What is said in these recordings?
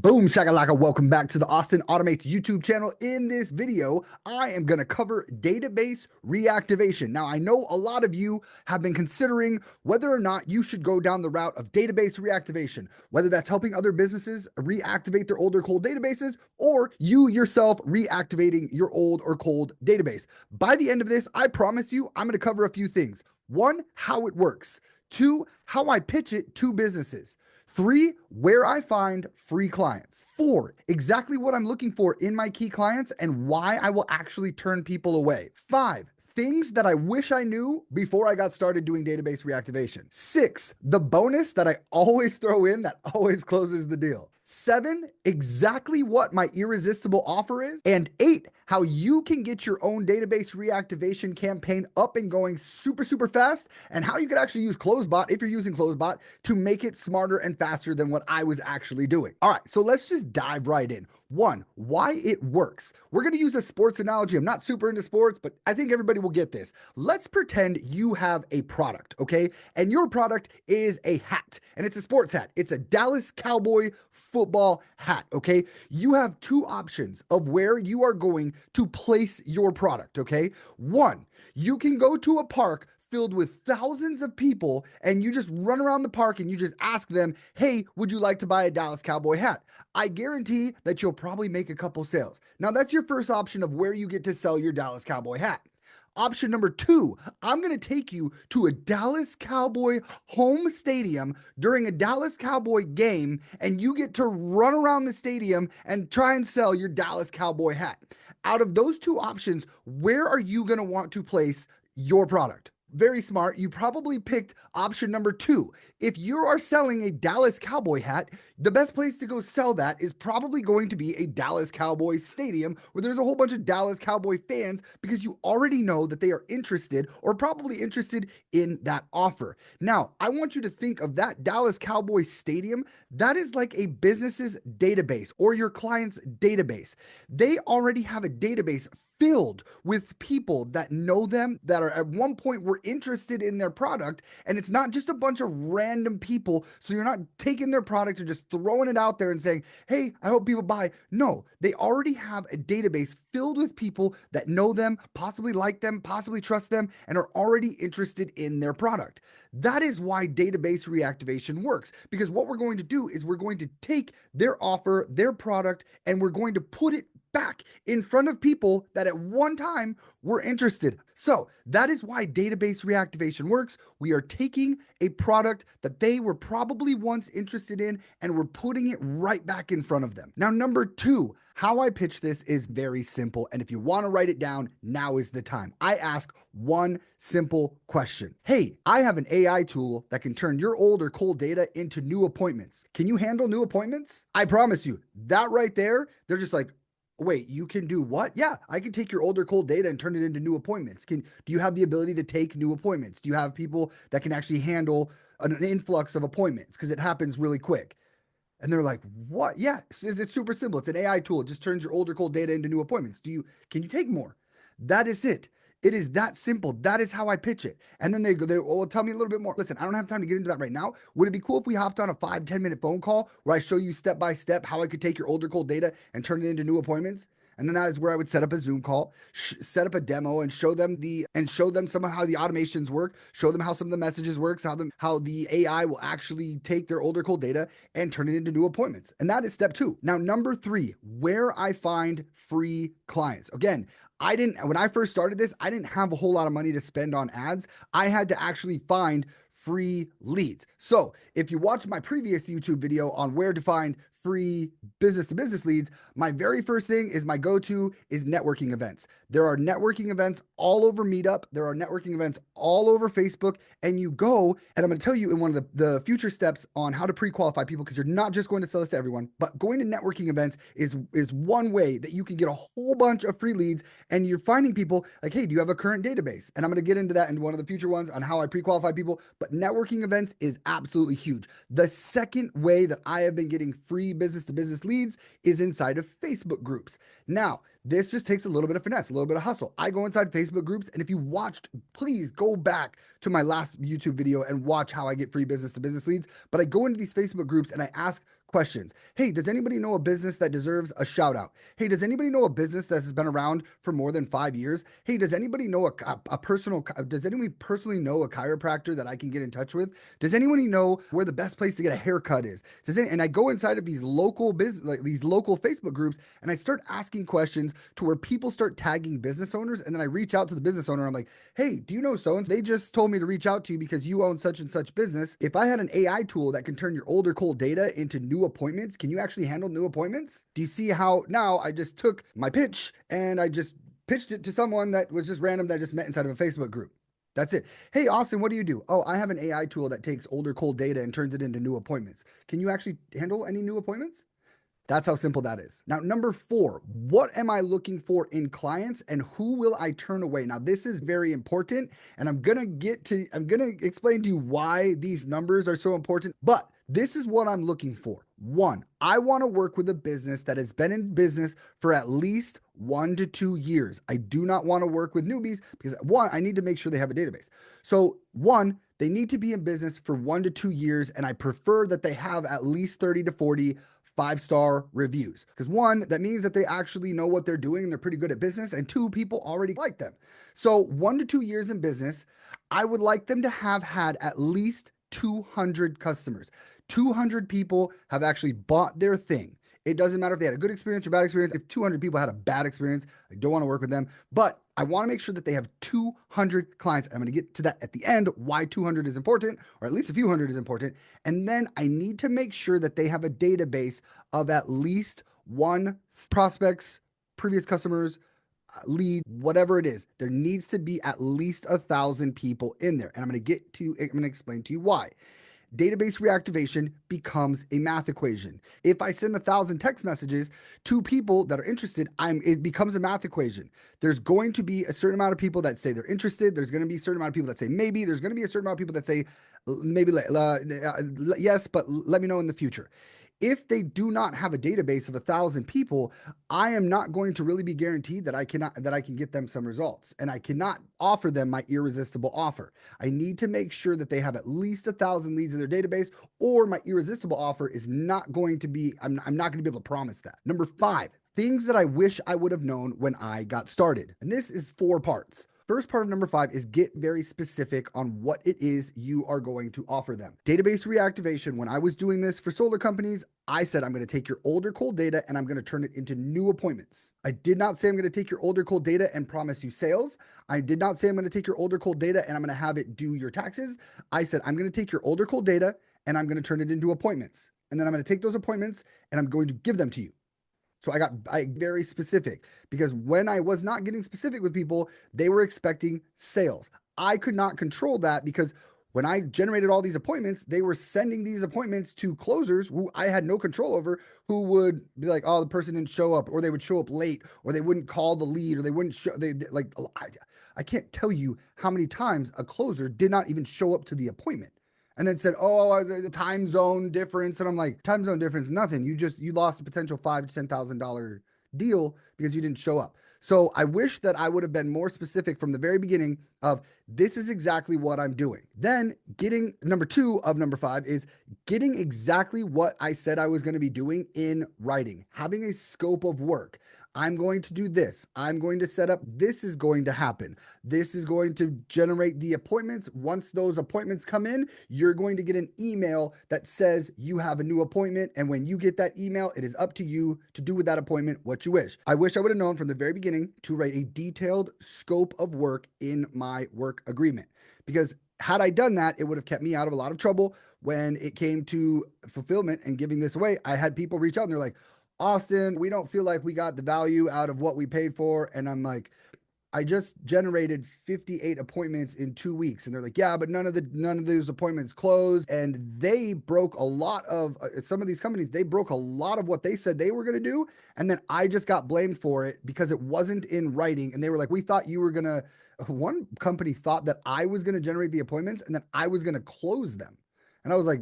Boom shakalaka, welcome back to the Austin Automates YouTube channel. In this video, I am going to cover database reactivation. Now, I know a lot of you have been considering whether or not you should go down the route of database reactivation, whether that's helping other businesses reactivate their old or cold databases, or you yourself reactivating your old or cold database. By the end of this, I promise you, I'm going to cover a few things. One, how it works. Two, how I pitch it to businesses. Three, where I find free clients. Four, exactly what I'm looking for in my key clients and why I will actually turn people away. Five, things that I wish I knew before I got started doing database reactivation. Six, the bonus that I always throw in that always closes the deal. Seven, exactly what my irresistible offer is. And eight, how you can get your own database reactivation campaign up and going super, super fast, and how you could actually use CloseBot, if you're using CloseBot, to make it smarter and faster than what I was actually doing. All right, so let's just dive right in. One, why it works. We're going to use a sports analogy. I'm not super into sports, but I think everybody will get this. Let's pretend you have a product, okay? And your product is a hat, and it's a sports hat. It's a Dallas Cowboy football hat, okay? You have two options of where you are going to place your product, okay? One, you can go to a park filled with thousands of people and you just run around the park and you just ask them, hey, would you like to buy a Dallas Cowboy hat? I guarantee that you'll probably make a couple sales. Now that's your first option of where you get to sell your Dallas Cowboy hat. Option number two, I'm going to take you to a Dallas Cowboy home stadium during a Dallas Cowboy game, and you get to run around the stadium and try and sell your Dallas Cowboy hat. Out of those two options, where are you going to want to place your product? Very smart. You probably picked option number two. If you are selling a Dallas Cowboy hat, the best place to go sell that is probably going to be a Dallas Cowboys stadium where there's a whole bunch of Dallas Cowboy fans, because you already know that they are interested or probably interested in that offer. Now, I want you to think of that Dallas Cowboy stadium. That is like a business's database or your client's database. They already have a database filled with people that know them, that are at one point were interested in their product. And it's not just a bunch of random people. So you're not taking their product and just throwing it out there and saying, hey, I hope people buy. No, they already have a database filled with people that know them, possibly like them, possibly trust them, and are already interested in their product. That is why database reactivation works, because what we're going to do is we're going to take their offer, their product, and we're going to put it back in front of people that at one time were interested. So that is why database reactivation works. We are taking a product that they were probably once interested in and we're putting it right back in front of them. Now, number two, how I pitch this is very simple. And if you want to write it down, now is the time. I ask one simple question. Hey, I have an AI tool that can turn your old or cold data into new appointments. Can you handle new appointments? I promise you, that right there, they're just like, wait, you can do what? Yeah, I can take your older cold data and turn it into new appointments. Do you have the ability to take new appointments? Do you have people that can actually handle an influx of appointments? Because it happens really quick. And they're like, what? Yeah, it's super simple. It's an AI tool. It just turns your older cold data into new appointments. Can you take more? That is it. It is that simple. That is how I pitch it. And then they go, well, tell me a little bit more. Listen, I don't have time to get into that right now. Would it be cool if we hopped on a 5-10 minute phone call where I show you step by step how I could take your older cold data and turn it into new appointments? And then that is where I would set up a Zoom call, set up a demo, and show them some of how the automations work, show them how some of the messages works, how the AI will actually take their older cold data and turn it into new appointments. And that is step two. Now, number three, where I find free clients. Again, when I first started this, I didn't have a whole lot of money to spend on ads. I had to actually find free leads. So if you watch my previous YouTube video on where to find free business-to-business leads, my very first thing is my go-to is networking events. There are networking events all over Meetup. There are networking events all over Facebook. And you go, and I'm going to tell you in one of the future steps on how to pre-qualify people, because you're not just going to sell this to everyone, but going to networking events is one way that you can get a whole bunch of free leads. And you're finding people like, hey, do you have a current database? And I'm going to get into that in one of the future ones on how I pre-qualify people. But networking events is absolutely huge. The second way that I have been getting free business-to-business leads is inside of Facebook groups. Now, this just takes a little bit of finesse, a little bit of hustle. I go inside Facebook groups, and if you watched, please go back to my last YouTube video and watch how I get free business-to-business leads. But I go into these Facebook groups and I ask questions. Hey, does anybody know a business that deserves a shout out? Hey, does anybody know a business that has been around for more than 5 years? Hey, does anybody know does anybody personally know a chiropractor that I can get in touch with? Does anybody know where the best place to get a haircut is? And I go inside of these local business, like these local Facebook groups, and I start asking questions to where people start tagging business owners. And then I reach out to the business owner. I'm like, hey, do you know so and so? They just told me to reach out to you because you own such and such business. If I had an AI tool that can turn your older cold data into new appointments, can you actually handle new appointments? Do you see how now I just took my pitch and I just pitched it to someone that was just random that I just met inside of a Facebook group? That's it. Hey, Austin, what do you do? Oh, I have an AI tool that takes older cold data and turns it into new appointments. Can you actually handle any new appointments? That's how simple that is. Now, number 4, what am I looking for in clients and who will I turn away? Now, this is very important, and I'm going to explain to you why these numbers are so important, but this is what I'm looking for. 1, I want to work with a business that has been in business for at least 1 to 2 years. I do not want to work with newbies because 1, I need to make sure they have a database. So 1, they need to be in business for 1 to 2 years, and I prefer that they have at least 30 to 40 5-star reviews. Because 1, that means that they actually know what they're doing and they're pretty good at business. And 2, people already like them. So 1 to 2 years in business, I would like them to have had at least 200 customers. 200 people have actually bought their thing. It doesn't matter if they had a good experience or bad experience. If 200 people had a bad experience, I don't want to work with them. But I want to make sure that they have 200 clients. I'm going to get to that at the end, why 200 is important, or at least a few hundred is important. And then I need to make sure that they have a database of at least 1 prospects, previous customers, lead, whatever it is. There needs to be at least 1,000 people in there. And I'm going to explain to you why. Database reactivation becomes a math equation. If I send 1,000 text messages to people that are interested, it becomes a math equation. There's going to be a certain amount of people that say they're interested. There's going to be a certain amount of people that say maybe. There's going to be a certain amount of people that say maybe yes, but let me know in the future. If they do not have a database of 1,000 people, I am not going to really be guaranteed that I can get them some results, and I cannot offer them my irresistible offer. I need to make sure that they have at least 1,000 leads in their database, or my irresistible offer is not going to be. I'm not going to be able to promise that. Number 5, things that I wish I would have known when I got started, and this is 4 parts. First part of number 5 is get very specific on what it is you are going to offer them. Database reactivation, when I was doing this for solar companies, I said, I'm going to take your older cold data and I'm going to turn it into new appointments. I did not say I'm going to take your older cold data and promise you sales. I did not say I'm going to take your older cold data and I'm going to have it do your taxes. I said, I'm going to take your older cold data and I'm going to turn it into appointments. And then I'm going to take those appointments and I'm going to give them to you. So I very specific, because when I was not getting specific with people, they were expecting sales. I could not control that because when I generated all these appointments, they were sending these appointments to closers who I had no control over, who would be like, oh, the person didn't show up, or they would show up late, or they wouldn't call the lead, or they wouldn't show, I can't tell you how many times a closer did not even show up to the appointment. And then said, oh, the time zone difference. And I'm like, time zone difference, nothing. You lost a potential $5,000 to $10,000 deal because you didn't show up. So I wish that I would have been more specific from the very beginning of this is exactly what I'm doing. Then getting number 2 of number 5 is getting exactly what I said I was going to be doing in writing, having a scope of work. I'm going to do this. I'm going to set up. This is going to happen. This is going to generate the appointments. Once those appointments come in, you're going to get an email that says you have a new appointment. And when you get that email, it is up to you to do with that appointment what you wish. I wish I would have known from the very beginning to write a detailed scope of work in my work agreement, because had I done that, it would have kept me out of a lot of trouble when it came to fulfillment and giving this away. I had people reach out and they're like, Austin, we don't feel like we got the value out of what we paid for. And I'm like, I just generated 58 appointments in 2 weeks. And they're like, yeah, but none of those appointments closed. And they broke a lot of, some of these companies, they broke a lot of what they said they were going to do. And then I just got blamed for it because it wasn't in writing. And they were like, we thought you were going to, one company thought that I was going to generate the appointments and then I was going to close them. And I was like,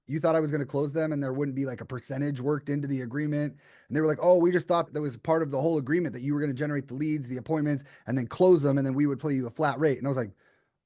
you thought I was going to close them and there wouldn't be like a percentage worked into the agreement? And they were like, oh, we just thought that was part of the whole agreement that you were going to generate the leads, the appointments, and then close them. And then we would pay you a flat rate. And I was like,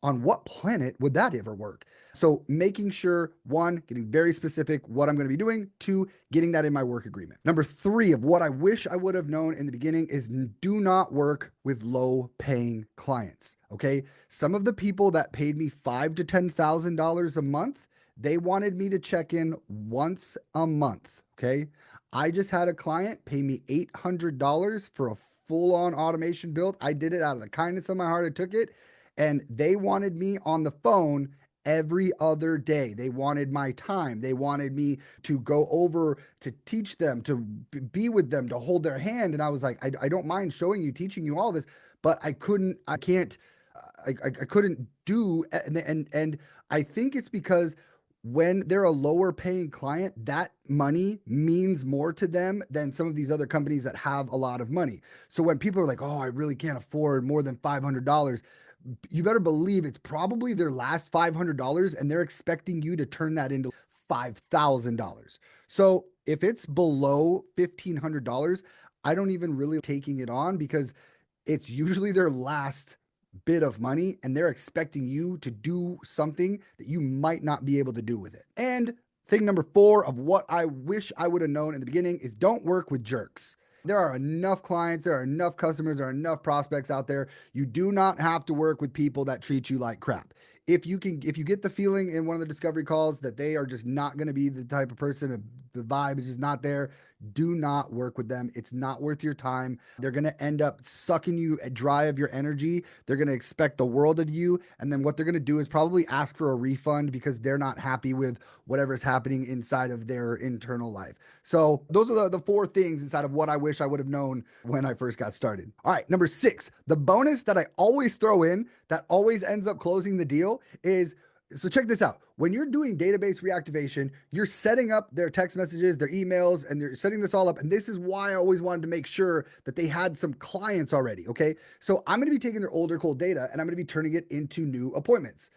on what planet would that ever work? So making sure, one, getting very specific what I'm going to be doing, two, getting that in my work agreement. Number three of what I wish I would have known in the beginning is do not work with low paying clients. Okay. Some of the people that paid me $5,000 to $10,000 a month, they wanted me to check in once a month. Okay. I just had a client pay me $800 for a full on automation build. I did it out of the kindness of my heart. I took it, and they wanted me on the phone every other day. They wanted my time. They wanted me to go over to teach them, to be with them, to hold their hand. And I was like, I don't mind showing you, teaching you all this, but I couldn't do. And I think it's because when they're a lower paying client, that money means more to them than some of these other companies that have a lot of money. So when people are like, oh, I really can't afford more than $500, you better believe it's probably their last $500 and they're expecting you to turn that into $5,000. So if it's below $1,500, I don't even really taking it on, because it's usually their last bit of money and they're expecting you to do something that you might not be able to do with it. And thing number four of what I wish I would have known in the beginning is don't work with jerks. There are enough clients, there are enough customers, there are enough prospects out there. You do not have to work with people that treat you like crap. If you get the feeling in one of the discovery calls that they are just not going to be the type of person, the vibe is just not there, do not work with them. It's not worth your time. They're going to end up sucking you dry of your energy. They're going to expect the world of you. And then what they're going to do is probably ask for a refund because they're not happy with whatever's happening inside of their internal life. So those are the four things inside of what I wish I would have known when I first got started. All right, number six, the bonus that I always throw in that always ends up closing the deal is, so check this out. When you're doing database reactivation, you're setting up their text messages, their emails, and they're setting this all up. And this is why I always wanted to make sure that they had some clients already. Okay. So I'm going to be taking their older cold data and I'm going to be turning it into new appointments.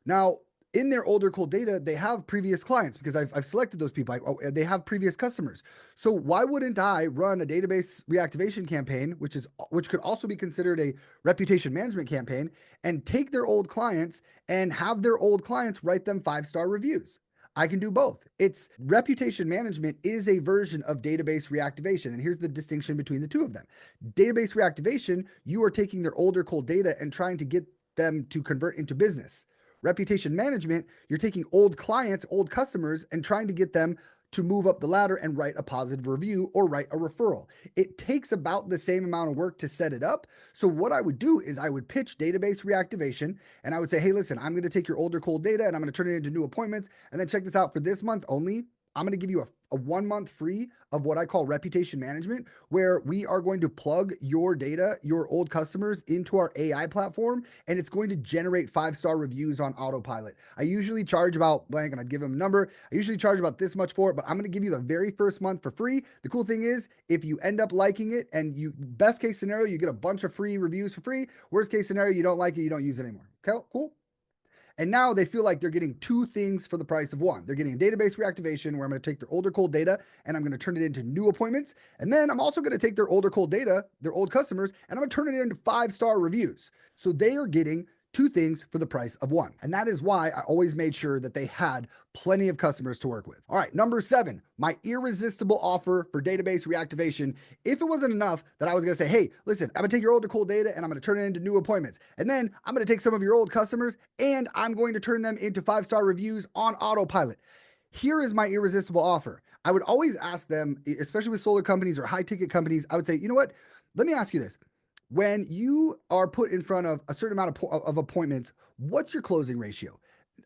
Now, in their older cold data, they have previous clients because I've selected those people. They have previous customers. So why wouldn't I run a database reactivation campaign, which could also be considered a reputation management campaign, and take their old clients and have their old clients write them 5-star reviews? I can do both. It's reputation management is a version of database reactivation. And here's the distinction between the two of them. Database reactivation, you are taking their older cold data and trying to get them to convert into business. Reputation management, you're taking old clients, old customers, and trying to get them to move up the ladder and write a positive review or write a referral. It takes about the same amount of work to set it up. So what I would do is I would pitch database reactivation and I would say, hey, listen, I'm going to take your older cold data and I'm going to turn it into new appointments. And then check this out, for this month only, I'm going to give you a 1 month free of what I call reputation management, where we are going to plug your data, your old customers, into our AI platform, and it's going to generate 5-star reviews on autopilot. I usually charge about blank, and I'd give them a number. I usually charge about this much for it, but I'm going to give you the very first month for free. The cool thing is, if you end up liking it, and best case scenario, you get a bunch of free reviews for free. Worst case scenario, you don't like it, you don't use it anymore. Okay, cool. And now they feel like they're getting two things for the price of one. They're getting a database reactivation where I'm going to take their older cold data and I'm going to turn it into new appointments. And then I'm also going to take their older cold data, their old customers, and I'm going to turn it into 5-star reviews. So they are getting two things for the price of one. And that is why I always made sure that they had plenty of customers to work with. All right, number 7, my irresistible offer for database reactivation. If it wasn't enough that I was going to say, hey, listen, I'm going to take your older cold data and I'm going to turn it into new appointments. And then I'm going to take some of your old customers and I'm going to turn them into 5-star reviews on autopilot. Here is my irresistible offer. I would always ask them, especially with solar companies or high ticket companies, I would say, you know what? Let me ask you this. When you are put in front of a certain amount of appointments, what's your closing ratio?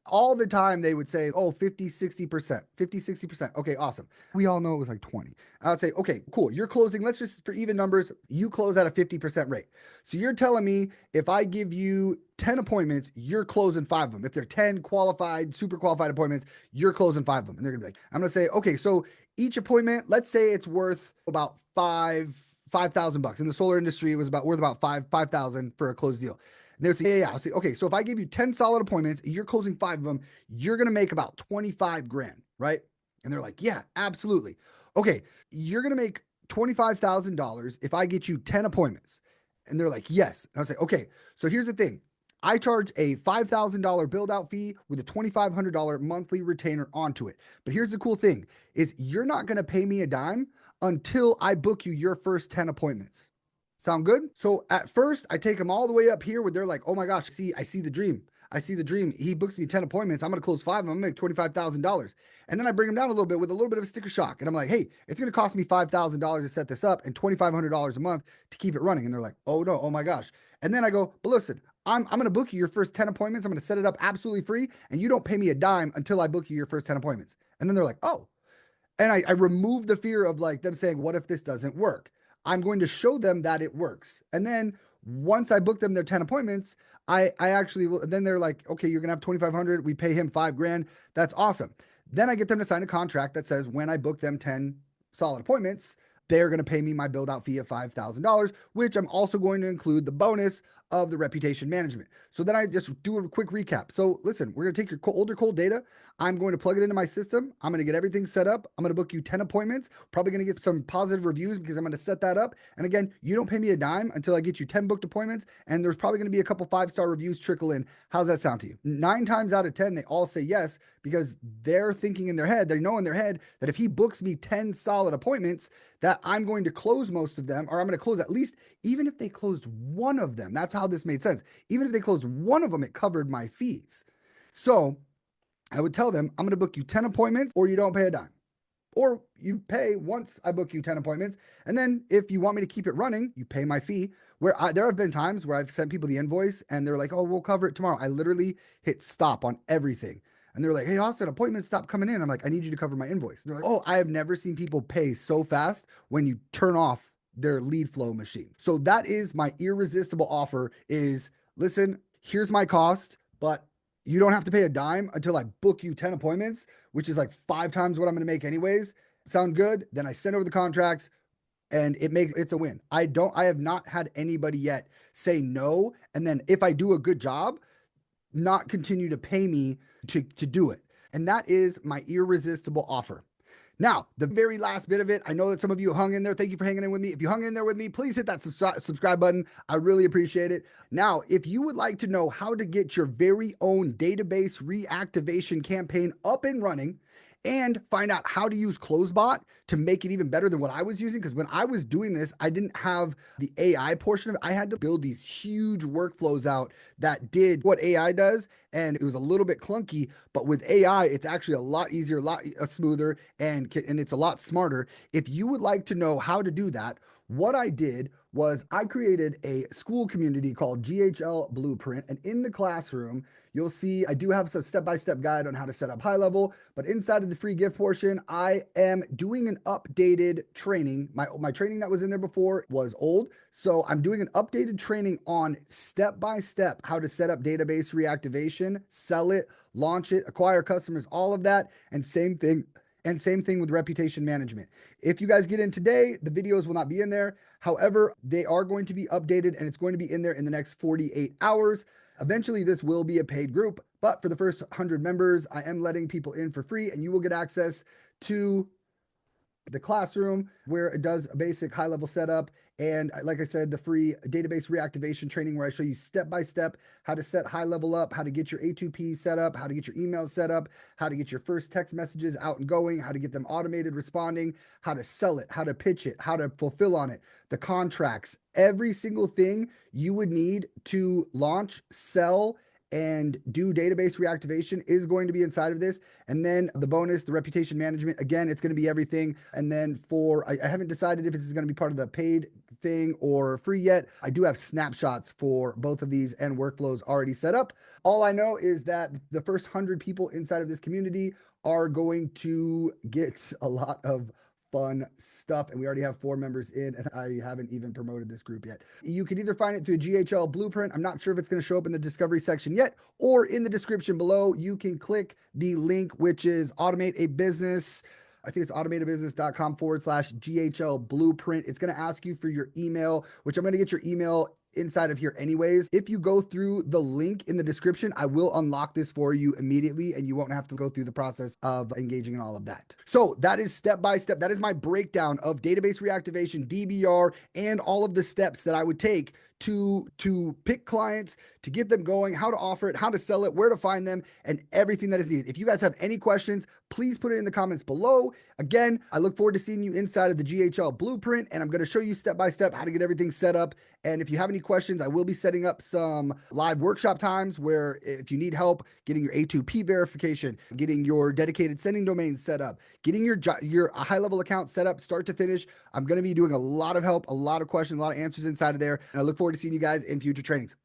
All the time they would say, oh, 50, 60%, 50, 60%. Okay, awesome. We all know it was like 20. I would say, okay, cool. You're closing, let's just, for even numbers, you close at a 50% rate. So you're telling me if I give you 10 appointments, you're closing 5 of them. If they're 10 qualified, super qualified appointments, you're closing 5 of them. And they're gonna be like, I'm gonna say, okay, so each appointment, let's say it's worth about $5,000. In the solar industry, it was worth about 5,000 for a closed deal. And they would say, yeah. I'll say, okay, so if I give you 10 solid appointments, you're closing 5 of them, you're going to make about 25 grand, right? And they're like, yeah, absolutely. Okay, you're going to make $25,000 if I get you 10 appointments. And they're like, yes. And I was like, okay, so here's the thing. I charge a $5,000 build out fee with a $2,500 monthly retainer onto it. But here's the cool thing is you're not going to pay me a dime until I book you your first 10 appointments. Sound good? So at first I take them all the way up here where they're like, oh my gosh, I see the dream. I see the dream. He books me 10 appointments. I'm going to close 5 and I'm going to make $25,000. And then I bring them down a little bit with a little bit of a sticker shock. And I'm like, hey, it's going to cost me $5,000 to set this up and $2,500 a month to keep it running. And they're like, oh no, oh my gosh. And then I go, but listen, I'm going to book you your first 10 appointments. I'm going to set it up absolutely free. And you don't pay me a dime until I book you your first 10 appointments. And then they're like, oh. And I remove the fear of like them saying, what if this doesn't work? I'm going to show them that it works. And then once I book them their 10 appointments, I actually will, then they're like, okay, you're going to have 2,500. We pay him $5,000. That's awesome. Then I get them to sign a contract that says when I book them 10 solid appointments, they're going to pay me my build out fee of $5,000, which I'm also going to include the bonus of the reputation management. So then I just do a quick recap. So listen, we're going to take your older cold data. I'm going to plug it into my system. I'm going to get everything set up. I'm going to book you 10 appointments, probably going to get some positive reviews because I'm going to set that up. And again, you don't pay me a dime until I get you 10 booked appointments. And there's probably going to be a couple 5-star reviews trickle in. How's that sound to you? 9 times out of 10, they all say yes, because they're thinking in their head, they know in their head that if he books me 10 solid appointments, that I'm going to close most of them, or I'm going to close at least, even if they closed one of them. That's how this made sense. Even if they closed one of them, it covered my fees. So I would tell them, I'm going to book you 10 appointments or you don't pay a dime. Or you pay once I book you 10 appointments. And then if you want me to keep it running, you pay my fee. There have been times where I've sent people the invoice and they're like, oh, we'll cover it tomorrow. I literally hit stop on everything. And they're like, hey, Austin, appointments stop coming in. I'm like, I need you to cover my invoice. And they're like, oh, I have never seen people pay so fast when you turn off their lead flow machine. So that is my irresistible offer is, listen, here's my cost, but you don't have to pay a dime until I book you 10 appointments, which is like 5 times what I'm going to make anyways. Sound good? Then I send over the contracts and it's a win. I have not had anybody yet say no. And then if I do a good job, not continue to pay me to do it. And that is my irresistible offer. Now, the very last bit of it, I know that some of you hung in there. Thank you for hanging in with me. If you hung in there with me, please hit that subscribe button. I really appreciate it. Now, if you would like to know how to get your very own database reactivation campaign up and running and find out how to use CloseBot to make it even better than what I was using, because when I was doing this, I didn't have the AI portion of it. I had to build these huge workflows out that did what AI does, and it was a little bit clunky, but with AI, it's actually a lot easier, a lot smoother, and it's a lot smarter. If you would like to know how to do that, what I did was I created a Skool community called GHL Blueprint, and in the classroom, you'll see I do have a step-by-step guide on how to set up high level, but inside of the free gift portion, I am doing an updated training. My training that was in there before was old, so I'm doing an updated training on step-by-step how to set up database reactivation, sell it, launch it, acquire customers, all of that, and same thing with reputation management. If you guys get in today, the videos will not be in there. However, they are going to be updated and it's going to be in there in the next 48 hours. Eventually, this will be a paid group, but for the first 100 members, I am letting people in for free and you will get access to the classroom where it does a basic high-level setup. And like I said, the free database reactivation training where I show you step-by-step how to set high level up, how to get your A2P set up, how to get your emails set up, how to get your first text messages out and going, how to get them automated responding, how to sell it, how to pitch it, how to fulfill on it, the contracts, every single thing you would need to launch, sell, and do database reactivation is going to be inside of this. And then the bonus, the reputation management, again, it's going to be everything. And then I haven't decided if this is going to be part of the paid thing or free yet. I do have snapshots for both of these and workflows already set up. All I know is that the first 100 people inside of this community are going to get a lot of fun stuff, and we already have 4 members in, and I haven't even promoted this group yet. You can either find it through GHL Blueprint. I'm not sure if it's going to show up in the discovery section yet, or in the description below, you can click the link, which is Automate a Business. I think it's automateabusiness.com/GHL Blueprint. It's going to ask you for your email, which I'm going to get your email inside of here anyways. If you go through the link in the description, I will unlock this for you immediately and you won't have to go through the process of engaging in all of that. So that is step by step. That is my breakdown of database reactivation, DBR, and all of the steps that I would take to pick clients, to get them going, how to offer it, how to sell it, where to find them, and everything that is needed. If you guys have any questions, please put it in the comments below. Again, I look forward to seeing you inside of the GHL blueprint, and I'm going to show you step by step how to get everything set up. And if you have any questions, I will be setting up some live workshop times where if you need help getting your A2P verification, getting your dedicated sending domain set up, getting your high-level account set up start to finish, I'm going to be doing a lot of help, a lot of questions, a lot of answers inside of there. And I look forward to seeing you guys in future trainings.